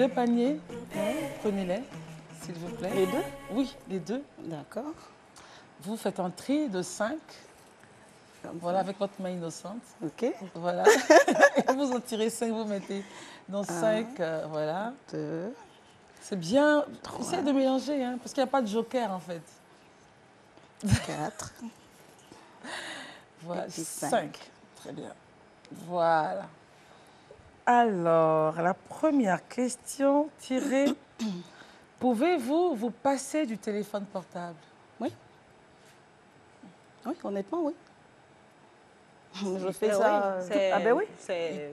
2 paniers. Prenez-les, s'il vous plaît. Les deux? Oui, les 2. D'accord. Vous faites un tri de 5. Voilà, avec votre main innocente. OK. Voilà. Et vous en tirez 5, vous mettez dans 5. Voilà. 2, C'est bien. Essayez de mélanger, hein, parce qu'il n'y a pas de joker, en fait. 4. Voilà, Et puis 5. Très bien. Voilà. Alors, la première question tirée. Pouvez-vous vous passer du téléphone portable? Oui. Oui, honnêtement, oui. Je fais Oui, ça. c'est- Ah ben oui. c'est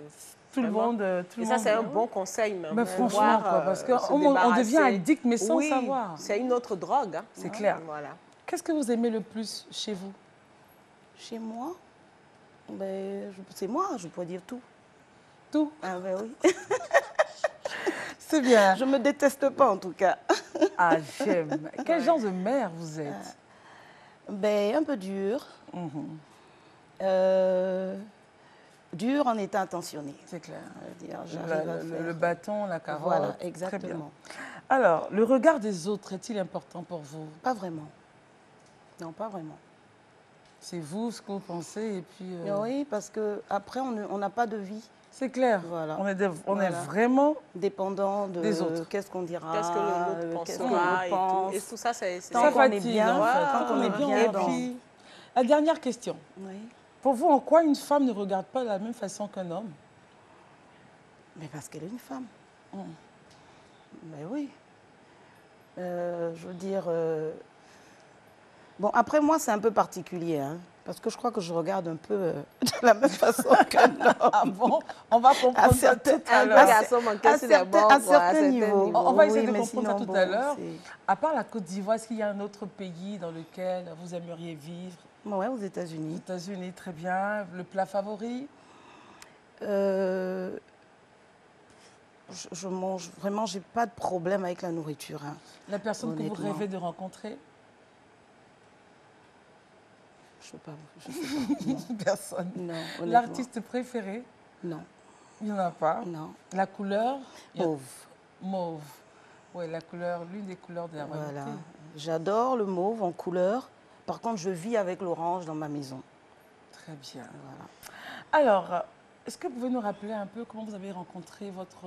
Tout le vraiment- monde. Tout Et le ça, monde. c'est un bon conseil même. Mais pour franchement, pouvoir, quoi, parce se qu'on on devient débarrasser. addict, mais sans Oui, savoir. c'est une autre drogue. Hein. C'est clair. Voilà. Qu'est-ce que vous aimez le plus chez vous? Chez moi, ben, c'est moi, je pourrais dire tout. Tout. Ah ben oui. C'est bien. Je me déteste pas en tout cas. Ah, j'aime. Quel genre de mère vous êtes? Ben, un peu dur. Mhm. Dur en étant attentionné. C'est clair. J'arrive à faire. Le bâton, la carotte. Voilà, Très bien. exactement. Alors, le regard des autres est-il important pour vous? Pas vraiment. Non, pas vraiment. C'est vous, ce que vous pensez, et puis... Oui, parce qu'après, on n'a pas de vie. C'est clair. Voilà. On est Voilà. vraiment... Dépendant Des autres. qu'est-ce qu'on dira, Qu'est-ce que l'autre qu'est-ce qu'on pensera pense. et tout ça, c'est Tant Ça qu'on est fatigue, bien, en fait. tant qu'on est bien Et dans- puis, la dernière question. Oui. Pour vous, en quoi une femme ne regarde pas de la même façon qu'un homme? Mais parce qu'elle est une femme. Mm. Mais oui. Je veux dire... Bon, après, moi, c'est un peu particulier, hein, parce que je crois que je regarde un peu de la même façon qu'un homme. Ah bon? On va comprendre ça tout à un l'heure. garçon manqué sur les bords, à quoi, certains niveaux. On va essayer Oui, de mais comprendre ça sinon, tout à bon, l'heure. c'est- À part la Côte d'Ivoire, est-ce qu'il y a un autre pays dans lequel vous aimeriez vivre? Ouais, aux Les États-Unis. États-Unis, très bien. Le plat favori? Je mange vraiment, j'ai pas de problème avec la nourriture. Hein. La personne que vous Honnêtement. rêvez de rencontrer? Je sais pas. Je sais pas. Personne. Non, honnêtement. L'artiste préféré? Non, Il n'y en a pas. non. La couleur? Il y a- Mauve. Mauve. Oui, la couleur, l'une des couleurs de la royauté. Voilà. J'adore le mauve en couleur. Par contre, je vis avec l'orange dans ma maison. Très bien. Voilà. Alors, est-ce que vous pouvez nous rappeler un peu comment vous avez rencontré votre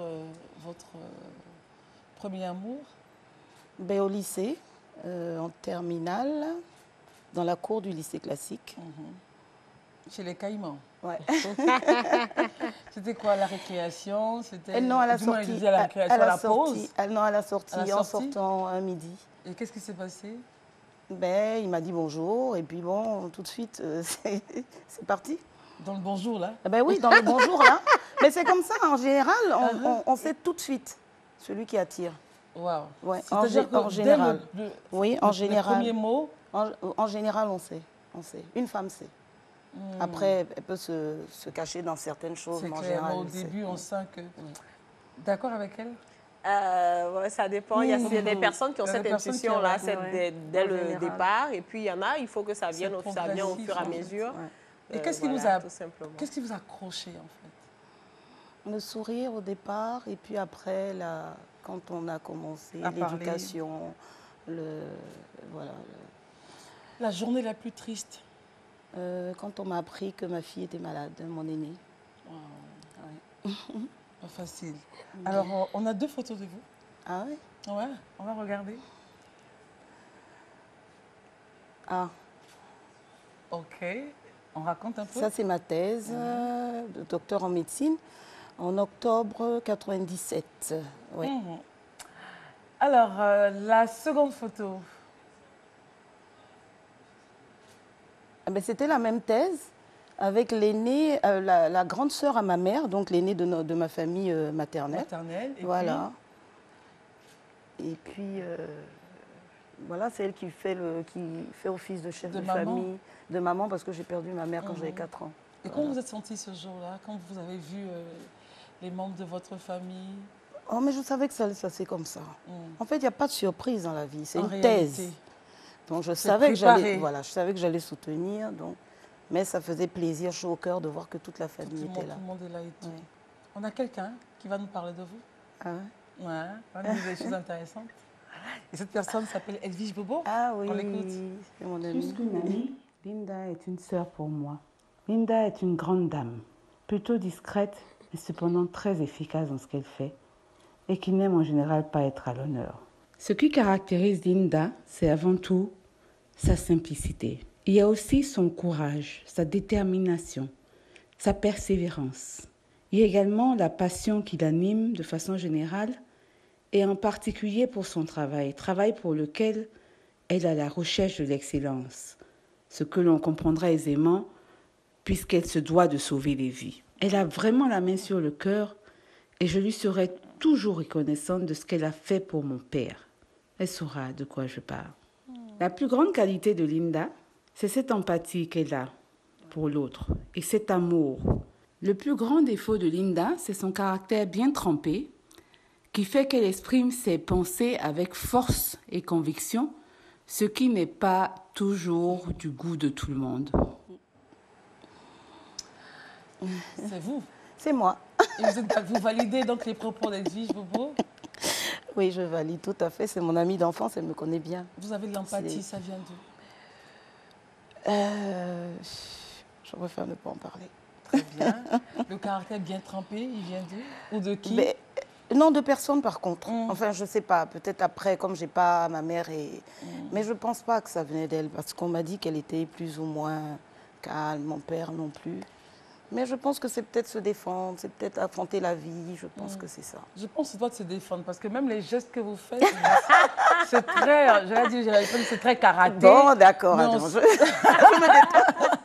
premier amour? Ben, au lycée, en terminale, dans la cour du lycée classique. Chez les Caïmans. Ouais. C'était quoi, la récréation? C'était Non, à la du moins, je sortie. disais à la récréation, à la pause. Non, à la sortie, À la en sortie? sortant un midi. Et qu'est-ce qui s'est passé? Ben, il m'a dit bonjour, et puis bon, tout de suite, c'est parti. Dans le bonjour, là? Ah ben oui, dans le bonjour, là. Mais c'est comme ça, en général, Uh-huh. on sait tout de suite celui qui attire. Waouh. Ouais, C'est-à-dire en que dès général. le Oui, en général. premier mot, En général, on sait. On sait. Une femme sait. Après, elle peut se cacher dans certaines choses, c'est mais en clair. général, Mais au elle sait. début, on sent que... D'accord avec elle? Ouais, ça dépend. Il y a des personnes qui ont Il y a cette des personnes qui intuition-là ont- ouais, dès en le général. départ. Et puis, il y en a, il faut que ça C'est vienne ça vient au progressif, fur et à en fait. mesure. Ouais. Et qu'est-ce qui Voilà, vous a... tout simplement. Qu'est-ce qui vous a accroché, en fait? Le sourire au départ, et puis après, quand on a commencé À parler. l'éducation, voilà, La journée la plus triste? quand on m'a appris que ma fille était malade, mon aînée. Ouais. Pas facile. Alors, on a 2 photos de vous. Ah oui? Ouais, on va regarder. Ah, OK. On raconte un peu? ça c'est ma thèse de docteur en médecine en octobre 97. Oui. Mhm. Alors, la seconde photo. Ah ben, c'était la même thèse avec l'aînée, la grande sœur à ma mère, donc l'aînée de ma famille maternelle. Maternelle. Et Voilà. Et puis, voilà, c'est elle qui fait office de chef De de maman. famille, de maman, parce que j'ai perdu ma mère quand j'avais 4 ans. puis, et comment vous êtes senti ce jour-là, quand vous avez vu les membres de votre famille? Oh, mais je savais que ça allait se passer comme ça. En fait, il n'y a pas de surprise dans la vie, c'est En une réalité. thèse. Donc, je C'est savais que préparé. je savais que j'allais soutenir, donc, mais ça faisait plaisir, chaud au cœur de voir que toute la famille était là. Tout le monde est là et tout. Ouais. On a quelqu'un qui va nous parler de vous. Ah ouais? Ouais, on dit des choses intéressantes. Et cette personne s'appelle Edwige Bobo. Ah oui, On l'écoute. c'est mon amie. Plus qu'une amie, Linda est une sœur pour moi. Linda est une grande dame, plutôt discrète, mais cependant très efficace dans ce qu'elle fait et qui n'aime en général pas être à l'honneur. Ce qui caractérise Linda, c'est avant tout sa simplicité. Il y a aussi son courage, sa détermination, sa persévérance. Il y a également la passion qui l'anime de façon générale et en particulier pour son travail pour lequel elle a la recherche de l'excellence, ce que l'on comprendra aisément puisqu'elle se doit de sauver des vies. Elle a vraiment la main sur le cœur et je lui serai toujours reconnaissante de ce qu'elle a fait pour mon père. Elle saura de quoi je parle. La plus grande qualité de Linda, c'est cette empathie qu'elle a pour l'autre et cet amour. Le plus grand défaut de Linda, c'est son caractère bien trempé qui fait qu'elle exprime ses pensées avec force et conviction, ce qui n'est pas toujours du goût de tout le monde. C'est vous. C'est moi. Et vous validez donc les propos d'Edwige Bobo. Oui, je valide tout à fait. C'est mon amie d'enfance, elle me connaît bien. Vous avez de l'empathie, ça vient d'où? Je préfère ne pas en parler. Très bien. Le caractère bien trempé, il vient d'où? Ou de qui? Mais, non, de personne par contre. Enfin, je ne sais pas. Peut-être après, comme j'ai pas ma mère. Mais je ne pense pas que ça venait d'elle. Parce qu'on m'a dit qu'elle était plus ou moins calme. Mon père non plus. Mais je pense que c'est peut-être se défendre. C'est peut-être affronter la vie. Je pense que c'est ça. Je pense que ça doit se défendre. Parce que même les gestes que vous faites, c'est très, c'est très karaté. Bon, d'accord. Mais Je me détends.